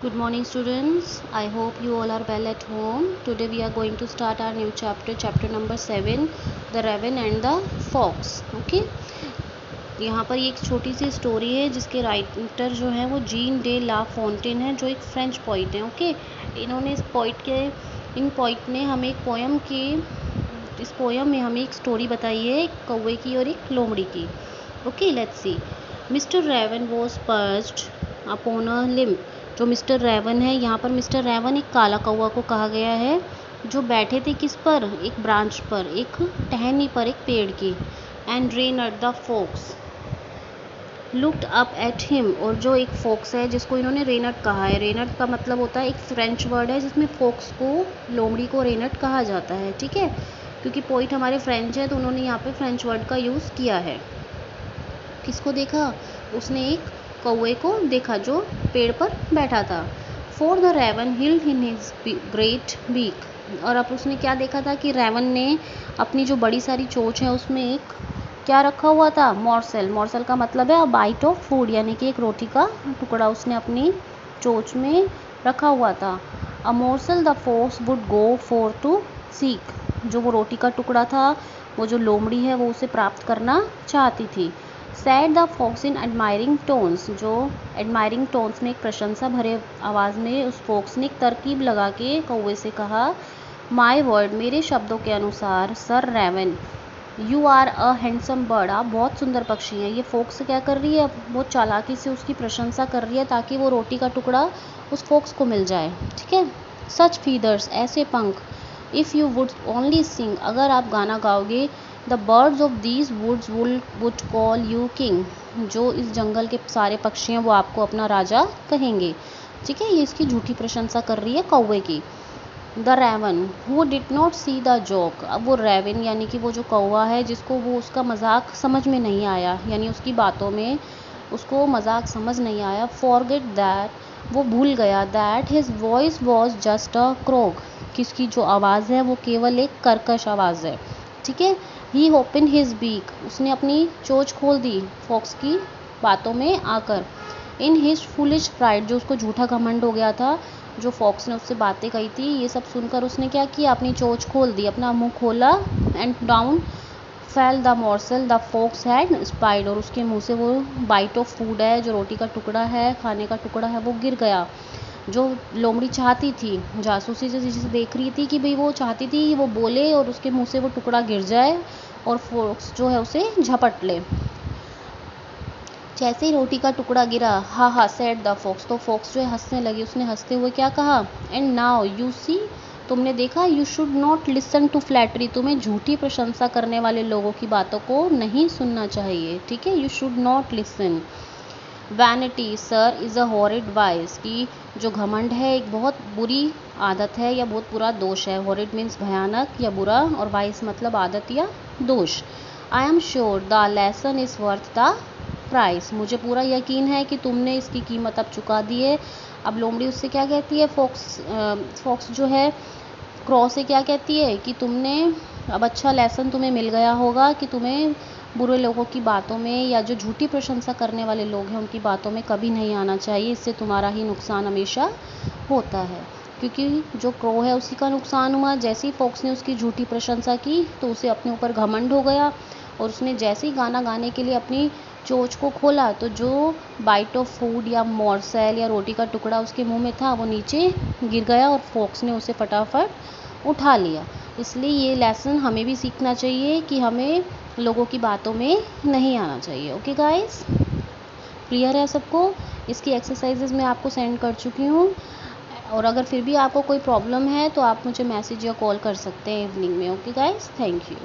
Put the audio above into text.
Good morning students. I hope you all are well at home. Today we are going to start our new chapter number 7, The Raven and the Fox. Okay. यहाँ पर एक छोटी सी story है जिसके writer जो है वो Jean de ला Fontaine है, जो एक फ्रेंच पोइट है. ओके. इन्होंने इन पोइट ने हमें इस पोयम में हमें एक स्टोरी बताई है, एक कौवे की और एक लोमड़ी की. Okay, let's see. Mister Raven was perched upon a limb. जो मिस्टर रेवन है, यहाँ पर मिस्टर रेवन एक काला कौवा को कहा गया है, जो बैठे थे किस पर, एक ब्रांच पर, एक टहनी पर, एक पेड़ की. And Reynard the fox looked up at him. और जो एक फॉक्स है जिसको इन्होंने रेनट कहा है. रेनट का मतलब होता है, एक फ्रेंच वर्ड है जिसमें फॉक्स को, लोमड़ी को रेनट कहा जाता है. ठीक है, क्योंकि पोइट हमारे फ्रेंच है तो उन्होंने यहाँ पे फ्रेंच वर्ड का यूज़ किया है. किसको देखा? उसने एक कौवे को देखा जो पेड़ पर बैठा था. For the raven held in his great beak. और अब उसने क्या देखा था कि रेवन ने अपनी जो बड़ी सारी चोंच है उसमें एक क्या रखा हुआ था, मॉर्सेल. मॉर्सेल का मतलब है अ बाइट ऑफ फूड, यानी कि एक रोटी का टुकड़ा उसने अपनी चोंच में रखा हुआ था. A morsel the fox would go for to seek. जो वो रोटी का टुकड़ा था वो जो लोमड़ी है वो उसे प्राप्त करना चाहती थी. Said the fox in admiring tones. जो एडमायरिंग टोन्स में एक प्रशंसा भरे आवाज़ में उस फॉक्स ने एक तरकीब लगा के कौवे से कहा, माई वर्ड, मेरे शब्दों के अनुसार, sir raven, you are a handsome bird. आप बहुत सुंदर पक्षी हैं. ये फॉक्स क्या कर रही है, बहुत चालाकी से उसकी प्रशंसा कर रही है ताकि वो रोटी का टुकड़ा उस फॉक्स को मिल जाए. ठीक है. सच फीदर्स, ऐसे पंख. If you would only sing, अगर आप गाना गाओगे, the birds of these woods would call you king. जो इस जंगल के सारे पक्षी हैं वो आपको अपना राजा कहेंगे. ठीक है, ये इसकी झूठी प्रशंसा कर रही है कौवे की. The raven who did not see the joke. अब वो रेवन यानी कि वो जो कौवा है जिसको वो उसका मजाक समझ में नहीं आया, यानी उसकी बातों में उसको मजाक समझ नहीं आया. फॉरगेट दैट, वो भूल गया, that his voice was just a crook, किसकी जो आवाज़ है वो केवल एक कर्कश आवाज़ है. ठीक है. ही ओपन हिज बीक, उसने अपनी चोंच खोल दी फॉक्स की बातों में आकर. इन हिज फुलिश प्राइड, जो उसको झूठा घमंड हो गया था, जो फॉक्स ने उससे बातें कही थी, ये सब सुनकर उसने क्या किया, अपनी चोंच खोल दी, अपना मुंह खोला. And down fell the morsel the fox had spied. और उसके मुंह से वो बाइट ऑफ फूड है, जो रोटी का टुकड़ा है, खाने का टुकड़ा है, वो गिर गया. जो लोमड़ी चाहती थी, जासूसी से जिसे देख रही थी कि भाई वो चाहती थी वो बोले और उसके मुंह से वो टुकड़ा गिर जाए और फॉक्स जो है उसे झपट ले. जैसे ही रोटी का टुकड़ा गिरा, हा हा सेड द फॉक्स, तो फॉक्स जो है हंसने लगी. उसने हंसते हुए क्या कहा, एंड नाउ यू सी, तुमने देखा, you should not listen to flattery, तुम्हें झूठी प्रशंसा करने वाले लोगों की बातों को नहीं सुनना चाहिए. ठीक है, you should not listen. Vanity sir is a horrid vice, की जो घमंड है एक बहुत बुरी आदत है या बहुत बुरा दोष है. हॉरिड मीन्स भयानक या बुरा, और वाइस मतलब आदत या दोष. I am sure the lesson is worth the price, मुझे पूरा यकीन है कि तुमने इसकी कीमत अब चुका दी है. अब लोमड़ी उससे क्या कहती है, फॉक्स जो है क्रॉ से क्या कहती है कि तुमने अब अच्छा लेसन तुम्हें मिल गया होगा कि तुम्हें बुरे लोगों की बातों में या जो झूठी प्रशंसा करने वाले लोग हैं उनकी बातों में कभी नहीं आना चाहिए. इससे तुम्हारा ही नुकसान हमेशा होता है. क्योंकि जो क्रो है उसी का नुकसान हुआ. जैसे ही फॉक्स ने उसकी झूठी प्रशंसा की तो उसे अपने ऊपर घमंड हो गया और उसने जैसे ही गाना गाने के लिए अपनी चोंच को खोला तो जो बाइट ऑफ फूड या मॉर्सेल या रोटी का टुकड़ा उसके मुंह में था वो नीचे गिर गया और फॉक्स ने उसे फटाफट उठा लिया. इसलिए ये लेसन हमें भी सीखना चाहिए कि हमें लोगों की बातों में नहीं आना चाहिए. ओके गाइस, क्लियर है सबको? इसकी एक्सरसाइजेज मैं आपको सेंड कर चुकी हूँ, और अगर फिर भी आपको कोई प्रॉब्लम है तो आप मुझे मैसेज या कॉल कर सकते हैं इवनिंग में. Okay guys, thank you.